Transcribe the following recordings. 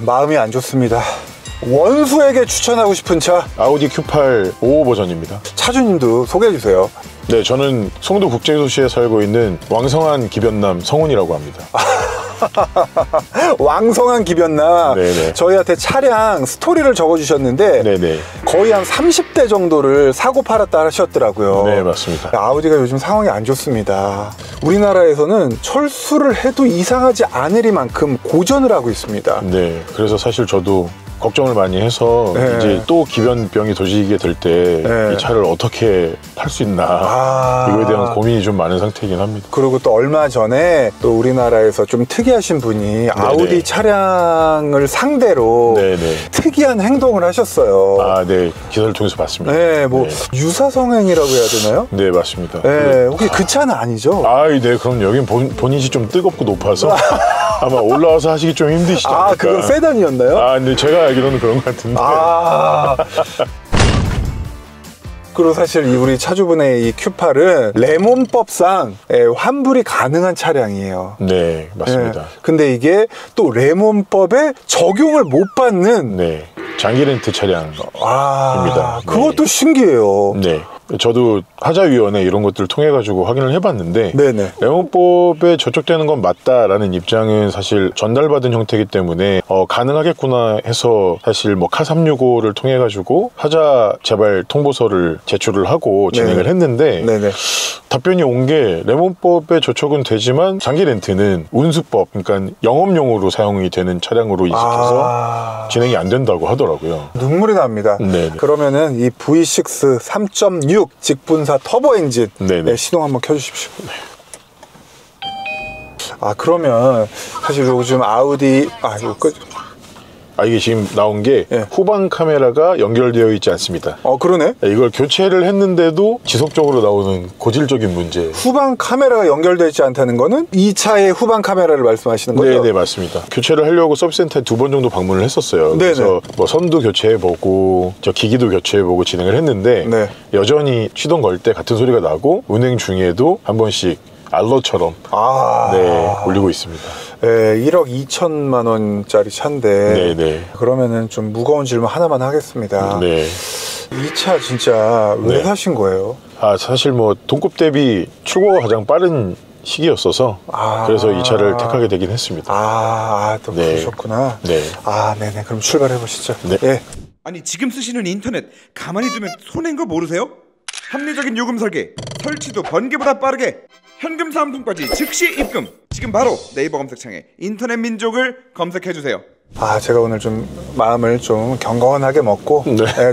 마음이 안 좋습니다. 원수에게 추천하고 싶은 차 아우디 Q8 5 버전입니다. 차주님도 소개해주세요. 네, 저는 송도 국제도시에 살고 있는 왕성한 기변남 성훈이라고 합니다. 왕성한 기변남. 네네. 저희한테 차량 스토리를 적어주셨는데 네네. 거의 한 30대 정도를 사고 팔았다 하셨더라고요. 네, 맞습니다. 아우디가 요즘 상황이 안 좋습니다. 우리나라에서는 철수를 해도 이상하지 않으리만큼 고전을 하고 있습니다. 네, 그래서 사실 저도 걱정을 많이 해서 네. 이제 또 기변병이 도지게 될 때 이 차를 어떻게 팔 수 있나 이거에 대한 고민이 좀 많은 상태이긴 합니다. 그리고 또 얼마 전에 또 우리나라에서 좀 특이하신 분이 아우디 차량을 상대로 네네. 특이한 행동을 하셨어요. 네, 기사를 통해서 봤습니다. 네, 뭐 유사성행이라고 해야 되나요? 네, 맞습니다. 네, 혹시 그 차는 아니죠? 네, 그럼 여긴 본인이 좀 뜨겁고 높아서 아마 올라와서 하시기 좀 힘드시지 않을까. 그건 세단이었나요? 근데 제가 알기로는 그런 것 같은데. 그리고 사실 우리 차주분의 이 Q8은 레몬법상 환불이 가능한 차량이에요. 네, 맞습니다. 근데 이게 또 레몬법에 적용을 못 받는 네, 장기 렌트 차량입니다. 그것도 신기해요. 네. 저도 하자위원회 이런 것들을 통해 가지고 확인을 해봤는데 네네. 레몬법에 저촉되는 건 맞다라는 입장은 사실 전달받은 형태이기 때문에 가능하겠구나 해서 사실 뭐 카365를 통해 가지고 하자 재발 통보서를 제출을 하고 진행을 했는데 네네. 답변이 온 게 레몬법에 저촉은 되지만 장기 렌트는 운수법, 그러니까 영업용으로 사용이 되는 차량으로 인식해서 진행이 안 된다고 하더라고요. 눈물이 납니다. 네네. 그러면은 이 V6 3.6 직분사 터보 엔진 시동 한번 켜주십시오. 그러면 사실 요즘 아우디 이게 지금 나온 게 후방 카메라가 연결되어 있지 않습니다. 그러네. 이걸 교체를 했는데도 지속적으로 나오는 고질적인 문제. 후방 카메라가 연결되어 있지 않다는 거는 이 차의 후방 카메라를 말씀하시는 거죠? 네, 맞습니다. 교체를 하려고 서비스센터에 2번 정도 방문을 했었어요. 네네. 그래서 뭐 선도 교체해보고 기기도 교체해보고 진행을 했는데 여전히 시동 걸 때 같은 소리가 나고 운행 중에도 한 번씩 알러처럼 울리고 있습니다. 1억 2천만 원짜리 차인데 그러면은 좀 무거운 질문 하나만 하겠습니다. 이 차 진짜 왜 사신 거예요? 사실 뭐 동급 대비 출고가 가장 빠른 시기였어서 그래서 이 차를 택하게 되긴 했습니다. 또 그러셨구나. 네네. 그럼 출발해 보시죠. 아니, 지금 쓰시는 인터넷 가만히 두면 손해인 거 모르세요? 합리적인 요금 설계, 설치도 번개보다 빠르게, 현금 사은품까지 즉시 입금. 지금 바로 네이버 검색창에 인터넷 민족을 검색해주세요. 제가 오늘 좀 마음을 좀 경건하게 먹고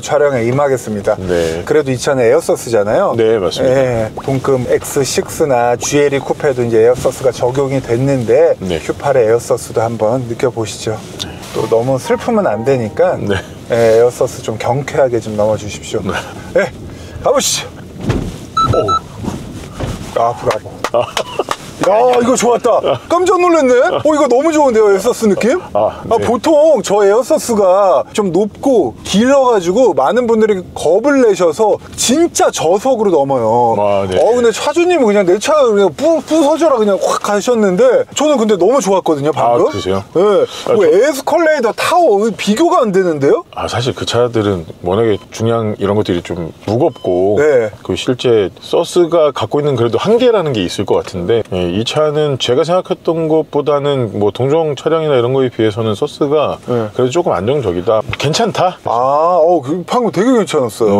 촬영에 임하겠습니다. 그래도 이 차는 에어서스잖아요. 네, 맞습니다. 동급 X6나 GLE 쿠페도 이제 에어서스가 적용이 됐는데 Q8의 에어서스도 한번 느껴보시죠. 또 너무 슬프면 안 되니까 에어서스 좀 경쾌하게 좀 넘어주십시오. 가보시죠. 브라보. 이거 좋았다. 깜짝 놀랐네. 이거 너무 좋은데요, 에어서스 느낌? 보통 저 에어서스가 좀 높고 길어가지고 많은 분들이 겁을 내셔서 진짜 저속으로 넘어요. 근데 차주님은 그냥 내 차 그냥 부서져라 그냥 확 가셨는데 저는 근데 너무 좋았거든요, 방금. 그러세요? 뭐 에스컬레이터, 타워 비교가 안 되는데요? 사실 그 차들은 워낙에 중량 이런 것들이 좀 무겁고 그 실제 서스가 갖고 있는 그래도 한계라는 게 있을 것 같은데 이 차는 제가 생각했던 것보다는 뭐 동종 차량이나 이런 거에 비해서는 서스가 그래도 조금 안정적이다. 괜찮다. 방금 되게 괜찮았어요.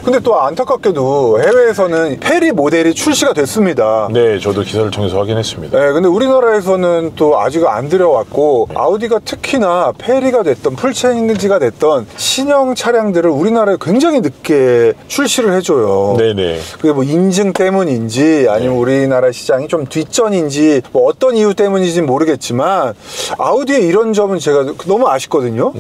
근데 또 안타깝게도 해외에서는 페리 모델이 출시가 됐습니다. 저도 기사를 통해서 확인했습니다. 근데 우리나라에서는 또 아직 안 들여왔고 아우디가 특히나 페리가 됐던 풀체인지가 됐던 신형 차량들을 우리나라에 굉장히 늦게 출시를 해줘요. 그게 뭐 인증 때문인지 아니면 우리나라 시장이 좀 뒷전인지 뭐 어떤 이유 때문인지 모르겠지만 아우디의 이런 점은 제가 너무 아쉽거든요.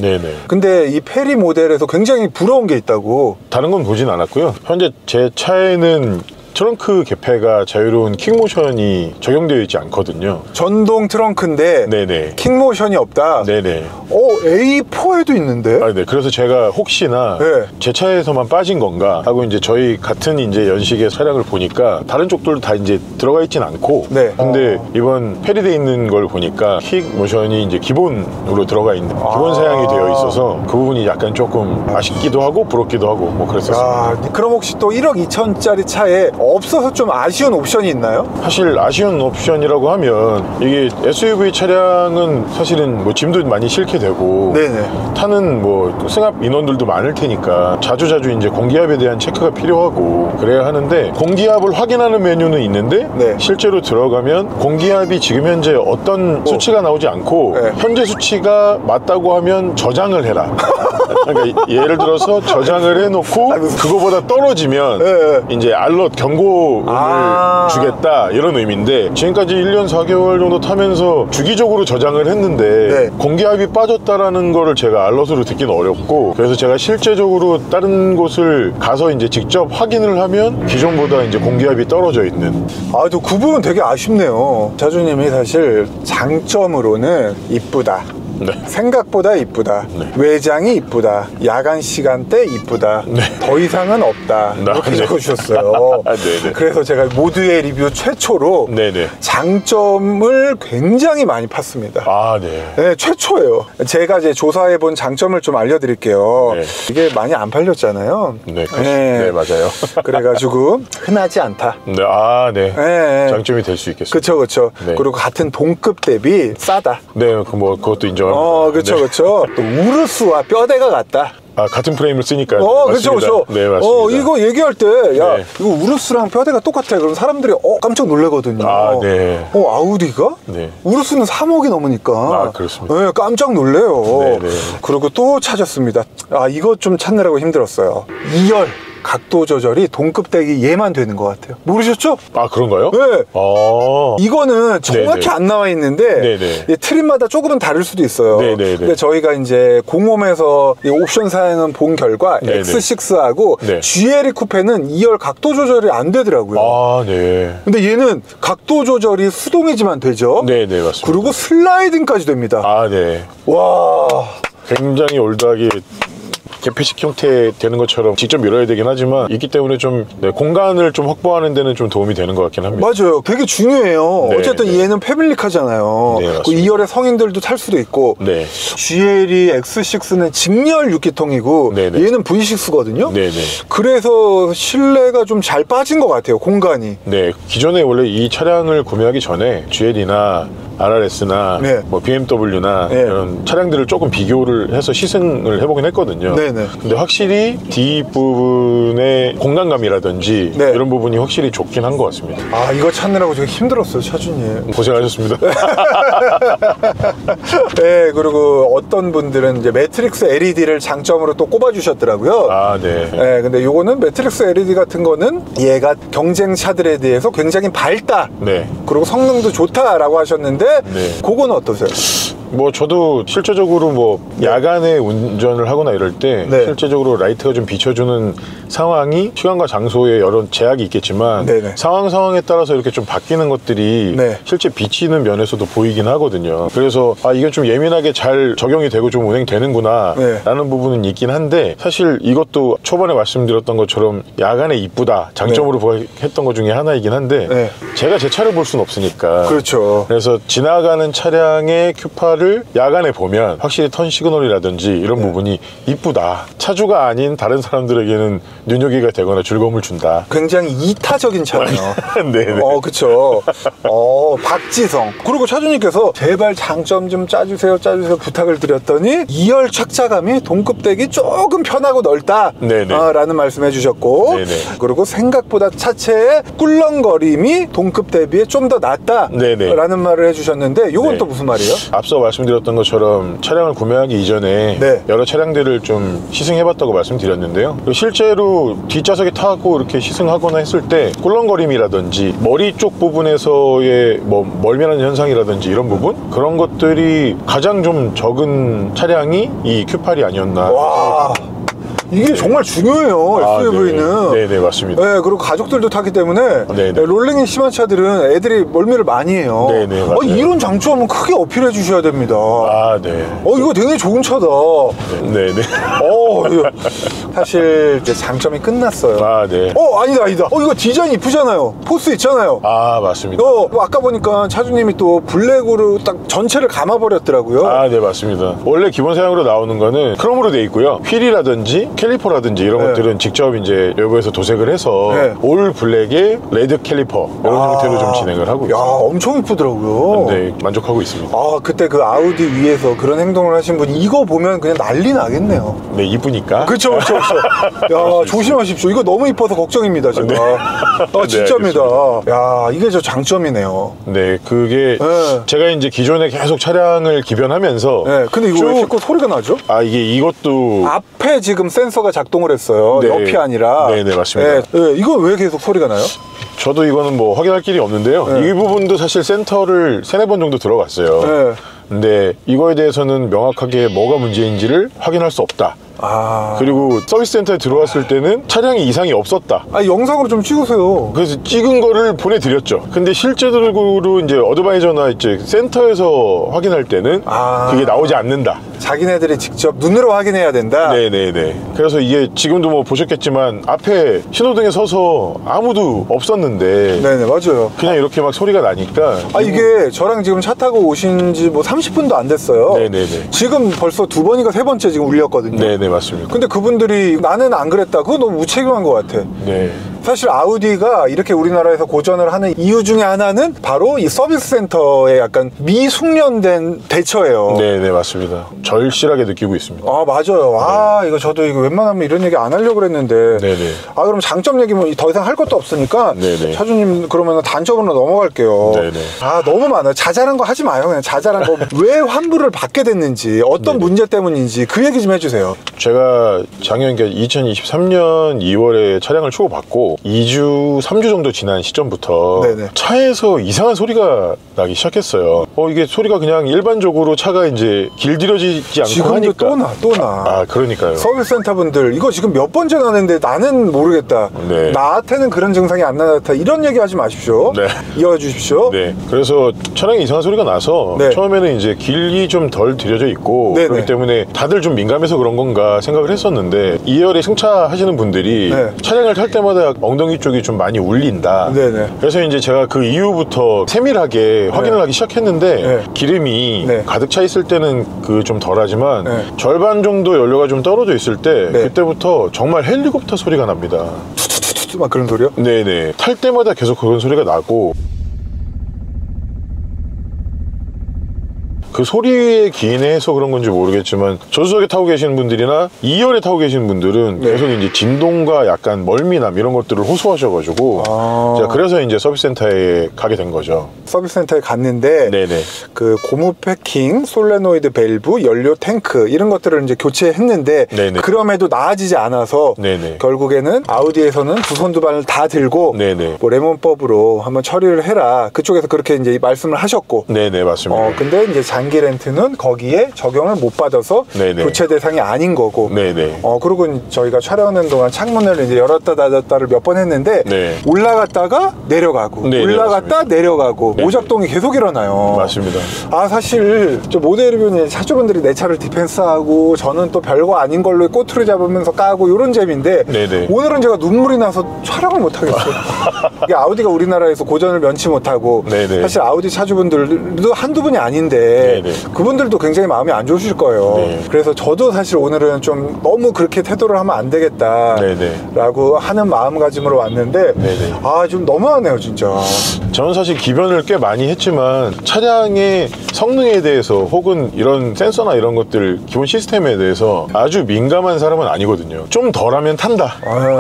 근데 이 페리 모델에서 굉장히 부러운 게 있다고. 다른 건 보진 않았고요. 현재 제 차에는 트렁크 개폐가 자유로운 킥모션이 적용되어 있지 않거든요. 전동 트렁크인데 네네. 킥모션이 없다. 네네. A4에도 있는데. 아, 네. 그래서 제가 혹시나 네. 제 차에서만 빠진 건가 하고 이제 저희 같은 이제 연식의 차량을 보니까 다른 쪽들도 다 이제 들어가 있진 않고. 네. 근데 이번 페리돼 있는 걸 보니까 킥모션이 이제 기본으로 들어가 있는 기본 사양이 되어 있어서 그 부분이 약간 조금 아쉽기도 하고 부럽기도 하고 뭐 그랬었어요. 그럼 혹시 또 1억 2천짜리 차에 없어서 좀 아쉬운 옵션이 있나요? 사실 아쉬운 옵션이라고 하면 이게 SUV 차량은 사실은 뭐 짐도 많이 실게 되고 네네. 타는 뭐 승합 인원들도 많을 테니까 자주자주 이제 공기압에 대한 체크가 필요하고 그래야 하는데 공기압을 확인하는 메뉴는 있는데 네. 실제로 들어가면 공기압이 지금 현재 어떤 수치가 나오지 않고 네. 현재 수치가 맞다고 하면 저장을 해라. 그러니까 예를 들어서 저장을 해놓고 그거보다 떨어지면 네. 이제 알럿 경고음을 주겠다 이런 의미인데 지금까지 1년 4개월 정도 타면서 주기적으로 저장을 했는데 네. 공기압이 빠졌다라는 거를 제가 알럿으로 듣기는 어렵고 그래서 제가 실제적으로 다른 곳을 가서 이제 직접 확인을 하면 기존보다 이제 공기압이 떨어져 있는. 또 그 부분 되게 아쉽네요. 자주님이 사실 장점으로는 이쁘다. 네. 생각보다 이쁘다. 네. 외장이 이쁘다. 야간 시간대 이쁘다. 네. 더 이상은 없다. 이렇게 네. 적어주셨어요. 네네. 그래서 제가 모두의 리뷰 최초로 네네. 장점을 굉장히 많이 팠습니다. 네. 네, 최초예요. 제가 이제 조사해본 장점을 좀 알려드릴게요. 네. 이게 많이 안 팔렸잖아요. 네, 네, 맞아요. 그래가지고 흔하지 않다. 네, 네. 네. 장점이 될 수 있겠습니다. 그쵸. 네. 그리고 같은 동급 대비 싸다. 네, 그것도 인정합니다. 그쵸. 네. 또 우르스와 뼈대가 같다. 같은 프레임을 쓰니까. 그쵸. 네, 맞습니다. 이거 얘기할 때, 네. 이거 우르스랑 뼈대가 똑같아. 그럼 사람들이, 깜짝 놀라거든요. 네. 아우디가? 네. 우르스는 3억이 넘으니까. 그렇습니다. 네, 깜짝 놀래요. 네. 그리고 또 찾았습니다. 이거 좀 찾느라고 힘들었어요. 2열. 각도 조절이 동급대기 얘만 되는 것 같아요. 모르셨죠? 그런가요? 네. 아. 네네. 이거는 정확히 안 나와 있는데 네네. 트림마다 조금은 다를 수도 있어요. 네네네. 근데 저희가 이제 공홈에서 이 옵션 사양은 본 결과 네네. X6하고 네. GLE 쿠페는 2열 각도 조절이 안 되더라고요. 네. 근데 얘는 각도 조절이 수동이지만 되죠. 네네, 맞습니다. 그리고 슬라이딩까지 됩니다. 네. 와. 굉장히 올드하게 개폐식 형태 되는 것처럼 직접 밀어야 되긴 하지만 있기 때문에 좀 공간을 좀 확보하는 데는 좀 도움이 되는 것 같긴 합니다. 맞아요. 되게 중요해요. 네, 어쨌든 네. 얘는 패밀리카잖아요. 네, 그 맞습니다. 2열의 성인들도 탈 수도 있고 네. GLE X6는 직렬 6기통이고 네네. 얘는 V6거든요. 네네. 그래서 실내가 좀 잘 빠진 것 같아요. 공간이. 네. 기존에 원래 이 차량을 구매하기 전에 GL이나 RRS나 네. 뭐 BMW나 네. 이런 차량들을 조금 비교를 해서 시승을 해보긴 했거든요. 네네. 근데 확실히 뒷부분의 공간감이라든지 네. 이런 부분이 확실히 좋긴 한 것 같습니다. 이거 찾느라고 되게 힘들었어요, 차준님. 고생하셨습니다. 네, 그리고 어떤 분들은 이제 매트릭스 LED를 장점으로 또 꼽아주셨더라고요. 네. 네, 근데 요거는 매트릭스 LED 같은 거는 얘가 경쟁차들에 대해서 굉장히 밝다. 네. 그리고 성능도 좋다라고 하셨는데 네. 그거는 어떠세요? 뭐 저도 실제적으로 뭐 야간에 운전을 하거나 이럴 때 네. 실제적으로 라이트가 좀 비춰주는 상황이 시간과 장소에 여러 제약이 있겠지만 네네. 상황에 따라서 이렇게 좀 바뀌는 것들이 네. 실제 비치는 면에서도 보이긴 하거든요. 그래서 이게 좀 예민하게 잘 적용이 되고 좀 운행되는구나 네. 라는 부분은 있긴 한데 사실 이것도 초반에 말씀드렸던 것처럼 야간에 이쁘다 장점으로 했던 것 중에 하나이긴 한데 네. 제가 제 차를 볼 수는 없으니까 그렇죠. 그래서 지나가는 차량의 큐파를 야간에 보면 확실히 턴 시그널이라든지 이런 부분이 이쁘다. 차주가 아닌 다른 사람들에게는 눈요기가 되거나 즐거움을 준다. 굉장히 이타적인 차네요. 네네. 그쵸. 박지성. 그리고 차주님께서 제발 장점 좀 짜주세요 부탁을 드렸더니 2열 착자감이 동급대기 조금 편하고 넓다. 네네. 라는 말씀 해주셨고. 네네. 그리고 생각보다 차체의 꿀렁거림이 동급 대비에 좀 더 낫다. 네네. 라는 말을 해주셨는데 이건 네. 또 무슨 말이에요? 앞서 말씀드렸던 것처럼 차량을 구매하기 이전에 네. 여러 차량들을 좀 시승해봤다고 말씀드렸는데요. 실제로 뒷좌석에 타고 이렇게 시승하거나 했을 때 꿀렁거림이라든지 머리 쪽 부분에서의 뭐 멀미하는 현상이라든지 이런 부분 그런 것들이 가장 좀 적은 차량이 이 Q8이 아니었나. 와. 이게 정말 중요해요. SUV는. 네네, 맞습니다. 네, 그리고 가족들도 타기 때문에 롤링이 심한 차들은 애들이 멀미를 많이 해요. 네네, 이런 장점은 크게 어필해 주셔야 됩니다. 네. 이거 되게 좋은 차다. 네네. 사실 이제 장점이 끝났어요. 네. 아니다. 이거 디자인 이쁘잖아요. 포스 있잖아요. 맞습니다. 아까 보니까 차주님이 또 블랙으로 딱 전체를 감아버렸더라고요. 네, 맞습니다. 원래 기본 사양으로 나오는 거는 크롬으로 돼 있고요. 휠이라든지 캘리퍼라든지 이런 것들은 직접 이제 외부에서 도색을 해서 올 블랙에 레드 캘리퍼 이런 형태로 좀 진행을 하고 있습니다. 엄청 이쁘더라고요. 네, 만족하고 있습니다. 그때 그 아우디 위에서 그런 행동을 하신 분이 이거 보면 그냥 난리 나겠네요. 네, 이쁘니까. 그렇죠. 조심하십시오. 이거 너무 이뻐서 걱정입니다, 제가. 진짜입니다. 이게 저 장점이네요. 네, 그게 제가 이제 기존에 계속 차량을 기변하면서 근데 이거 왜 자꾸 소리가 나죠? 이것도 앞에 지금 센서가 작동을 했어요. 옆이 아니라. 네, 맞습니다. 이거 왜 계속 소리가 나요? 저도 이거는 뭐 확인할 길이 없는데요. 이 부분도 사실 센터를 3-4번 정도 들어갔어요. 근데 이거에 대해서는 명확하게 뭐가 문제인지를 확인할 수 없다. 그리고 서비스 센터에 들어왔을 때는 차량에 이상이 없었다. 영상으로 좀 찍으세요. 그래서 찍은 거를 보내드렸죠. 근데 실제적으로 이제 어드바이저나 이제 센터에서 확인할 때는 그게 나오지 않는다. 자기네들이 직접 눈으로 확인해야 된다. 네네네. 그래서 이게 지금도 뭐 보셨겠지만 앞에 신호등에 서서 아무도 없었는데 네네, 맞아요. 그냥 이렇게 막 소리가 나니까 이게 저랑 지금 차 타고 오신 지 뭐 30분도 안 됐어요. 네네네. 지금 벌써 2번인가 3번째 지금 울렸거든요. 네네, 맞습니다. 근데 그분들이 나는 안 그랬다. 그거 너무 무책임한 것 같아. 네. 사실 아우디가 이렇게 우리나라에서 고전을 하는 이유 중에 하나는 바로 이 서비스 센터의 약간 미숙련된 대처예요. 네네, 맞습니다. 절실하게 느끼고 있습니다. 맞아요. 이거 저도 이거 웬만하면 이런 얘기 안 하려고 그랬는데. 네네. 그럼 장점 얘기면 더 이상 할 것도 없으니까. 네네. 차주님 그러면 단점으로 넘어갈게요. 네네. 너무 많아요. 자잘한 거 하지 마요. 그냥 자잘한 거. 왜 환불을 받게 됐는지, 어떤 문제 때문인지 그 얘기 좀 해주세요. 제가 작년 2023년 2월에 차량을 초보받고 2주, 3주 정도 지난 시점부터 차에서 이상한 소리가 나기 시작했어요. 이게 소리가 그냥 일반적으로 차가 이제 길들여지지 않고 지금도 하니까 또 나. 그러니까요. 서비스 센터 분들 이거 지금 몇 번째 나는데 나는 모르겠다. 나한테는 그런 증상이 안 나타났다. 이런 얘기 하지 마십시오. 이어가 주십시오. 그래서 차량에 이상한 소리가 나서 처음에는 이제 길이 좀 덜 들여져 있고 그렇기 때문에 다들 좀 민감해서 그런 건가 생각을 했었는데 2열에 승차하시는 분들이 차량을 탈 때마다 엉덩이 쪽이 좀 많이 울린다. 그래서 이제 제가 그 이후부터 세밀하게 확인을 하기 시작했는데 기름이 가득 차 있을 때는 그 좀 덜하지만 절반 정도 연료가 좀 떨어져 있을 때 그때부터 정말 헬리콥터 소리가 납니다. 투투투투 막 그런 소리요? 네네. 탈 때마다 계속 그런 소리가 나고 그 소리에 기인해서 그런 건지 모르겠지만 저수석에 타고 계시는 분들이나 2열에 타고 계시는 분들은 계속 이제 진동과 약간 멀미남 이런 것들을 호소하셔가지고 제가 그래서 이제 서비스 센터에 가게 된 거죠. 서비스 센터에 갔는데 그 고무 패킹, 솔레노이드 밸브, 연료 탱크 이런 것들을 이제 교체했는데 그럼에도 나아지지 않아서 결국에는 아우디에서는 두 손 두 발을 다 들고 뭐 레몬법으로 한번 처리를 해라. 그쪽에서 그렇게 이제 말씀을 하셨고 맞습니다. 근데 이제 장기 렌트는 거기에 적용을 못 받아서 교체 대상이 아닌 거고 그리고 저희가 촬영하는 동안 창문을 이제 열었다 닫았다를 몇 번 했는데 올라갔다가 내려가고 올라갔다 내려가고 오작동이 계속 일어나요. 맞습니다. 사실 저 모델 리뷰는 차주분들이 내 차를 디펜스하고 저는 또 별거 아닌 걸로 꼬투리 잡으면서 까고 이런 재미인데 오늘은 제가 눈물이 나서 촬영을 못 하겠어요. 이게 아우디가 우리나라에서 고전을 면치 못하고 사실 아우디 차주분들도 한두 분이 아닌데 그분들도 굉장히 마음이 안 좋으실 거예요. 그래서 저도 사실 오늘은 좀 너무 그렇게 태도를 하면 안 되겠다 라고 하는 마음가짐으로 왔는데 좀 너무하네요 진짜. 저는 사실 기변을 꽤 많이 했지만 차량의 성능에 대해서 혹은 이런 센서나 이런 것들 기본 시스템에 대해서 아주 민감한 사람은 아니거든요. 좀 덜하면 탄다.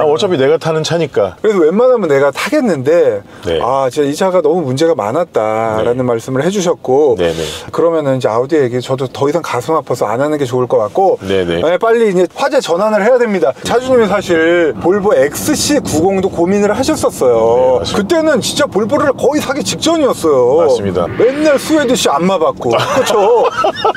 어차피 내가 타는 차니까. 그래서 웬만하면 내가 타겠는데 진짜 이 차가 너무 문제가 많았다라는 말씀을 해주셨고 그러면 그러면은 이제 아우디 얘기 저도 더 이상 가슴 아파서 안 하는 게 좋을 것 같고 네네. 네, 빨리 이제 화제 전환을 해야 됩니다. 차주님이 사실 볼보 XC90도 고민을 하셨었어요. 네, 그때는 진짜 볼보를 거의 사기 직전이었어요. 맞습니다. 맨날 스웨디시 안마 받고 그렇죠.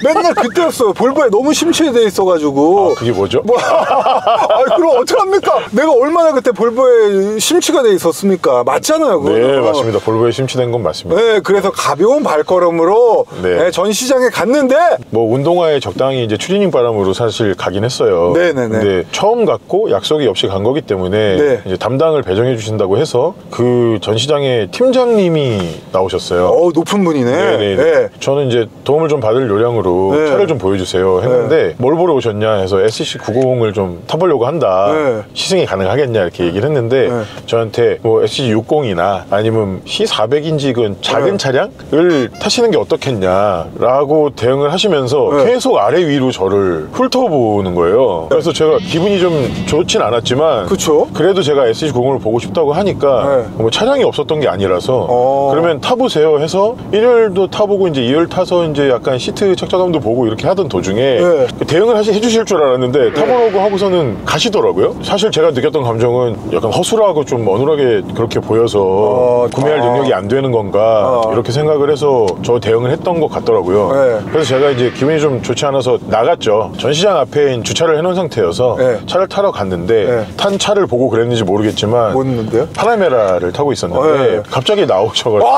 맨날 그때였어요. 볼보에 너무 심취돼 있어가지고. 그게 뭐죠? 그럼 어떡합니까? 내가 얼마나 그때 볼보에 심취가 돼 있었습니까? 맞잖아요. 그거는. 네, 맞습니다. 볼보에 심취된 건 맞습니다. 네, 그래서 가벼운 발걸음으로 네. 전시장에 갔는데 뭐 운동화에 적당히 이제 추리닝 바람으로 사실 가긴 했어요. 네네네. 근데 처음 갔고 약속이 없이 간 거기 때문에 네. 이제 담당을 배정해 주신다고 해서 그 전시장에 팀장님이 나오셨어요. 높은 분이네. 네네. 네. 저는 이제 도움을 좀 받을 요량으로 네. 차를 좀 보여주세요 했는데 뭘 보러 오셨냐 해서 SC990을 좀 타보려고 한다. 네. 시승이 가능하겠냐 이렇게 얘기를 했는데 네. 저한테 뭐 SC60이나 아니면 C400인지 그 작은 네. 차량을 타시는 게 어떻겠냐라고 대응을 하시면서 네. 계속 아래 위로 저를 훑어보는 거예요. 그래서 제가 기분이 좀 좋진 않았지만 그쵸? 그래도 제가 SC90을 보고 싶다고 하니까 네. 뭐 차량이 없었던 게 아니라서 그러면 타보세요 해서 1열도 타보고 이제 2열 타서 이제 약간 시트 착자감도 보고 이렇게 하던 도중에 네. 대응을 해주실 줄 알았는데 타보라고 하고서는 가시더라고요. 사실 제가 느꼈던 감정은 약간 허술하고 좀 어눌하게 그렇게 보여서 구매할 능력이 안 되는 건가 이렇게 생각을 해서 저 대응을 했던 것 같더라고요. 네. 그래서 제가 이제 기분이 좀 좋지 않아서 나갔죠. 전시장 앞에 주차를 해놓은 상태여서 네. 차를 타러 갔는데 네. 탄 차를 보고 그랬는지 모르겠지만 뭐였는데요? 파나메라를 타고 있었는데 네. 갑자기 나오셔가지고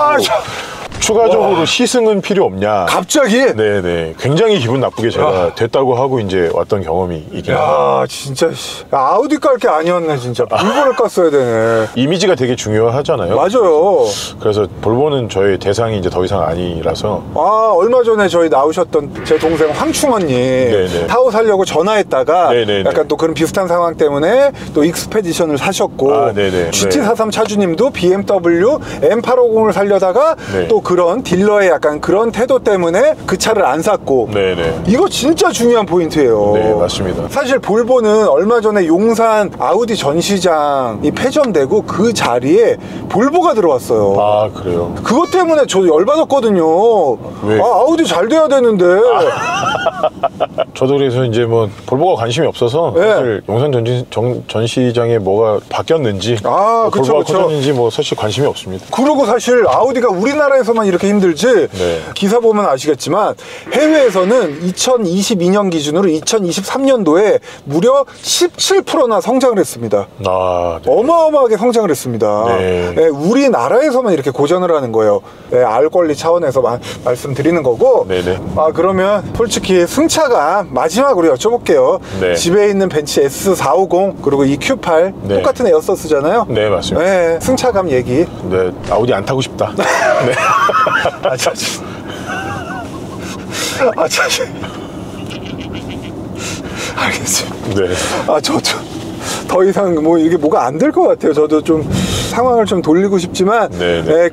추가적으로 시승은 필요 없냐. 갑자기? 네네. 굉장히 기분 나쁘게 제가 됐다고 하고 이제 왔던 경험이 있긴 합니다. 야, 진짜 아우디 깔 게 아니었네 진짜. 볼보를 깠어야 되네. 이미지가 되게 중요하잖아요. 맞아요. 그래서 볼보는 저의 대상이 이제 더 이상 아니라서. 얼마 전에 저희 나오셨던 제 동생 황충원님 네네. 타고 살려고 전화했다가 네네네. 약간 또 그런 비슷한 상황 때문에 또 익스페디션을 사셨고 네네. GT43 차주님도 BMW M850을 살려다가 네. 또 그런 딜러의 약간 그런 태도 때문에 그 차를 안 샀고 네네. 이거 진짜 중요한 포인트예요. 네, 맞습니다. 사실 볼보는 얼마 전에 용산 아우디 전시장이 폐점되고 그 자리에 볼보가 들어왔어요. 아, 그래요? 그것 때문에 저도 열받았거든요. 왜? 아우디 잘 돼야 되는데. 저도 그래서 이제 뭐 볼보가 관심이 없어서 네. 사실 용산 전시장에 뭐가 바뀌었는지 그쵸, 볼보가 그쵸. 커졌는지 뭐 사실 관심이 없습니다. 그리고 사실 아우디가 우리나라에서만 이렇게 힘들지 네. 기사 보면 아시겠지만 해외에서는 2022년 기준으로 2023년도에 무려 17%나 성장을 했습니다. 네. 어마어마하게 성장을 했습니다. 네. 네, 우리나라에서만 이렇게 고전을 하는 거예요. 네, 알 권리 차원에서 말씀드리는 거고. 네네. 그러면 솔직히 승차감 마지막으로 여쭤볼게요. 네. 집에 있는 벤츠 S450 그리고 이 Q8 네. 똑같은 에어서스잖아요. 네, 맞습니다. 네, 승차감 얘기. 네, 아우디 안 타고 싶다. 네. 알겠습니다. 네. 더 이상 뭐 이게 뭐가 안 될 것 같아요. 저도 좀 상황을 좀 돌리고 싶지만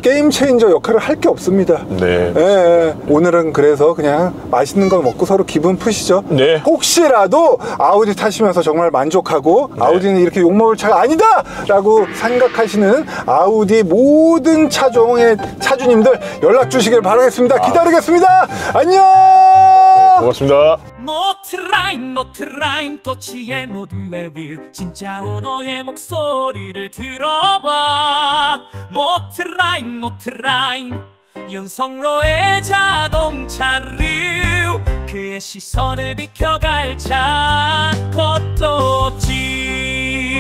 게임 체인저 역할을 할 게 없습니다. 네. 오늘은 그래서 그냥 맛있는 거 먹고 서로 기분 푸시죠. 네. 혹시라도 아우디 타시면서 정말 만족하고 아우디는 이렇게 욕먹을 차가 아니다 라고 생각하시는 아우디 모든 차종의 차주님들 연락 주시길 바라겠습니다. 기다리겠습니다. 안녕. 고맙습니다. 모트라인 터치의 모두의 윌 진짜 너의 목소리를 들어봐 모트라인 윤성로의 자동차를 그의 시선을 비켜갈 차 그것도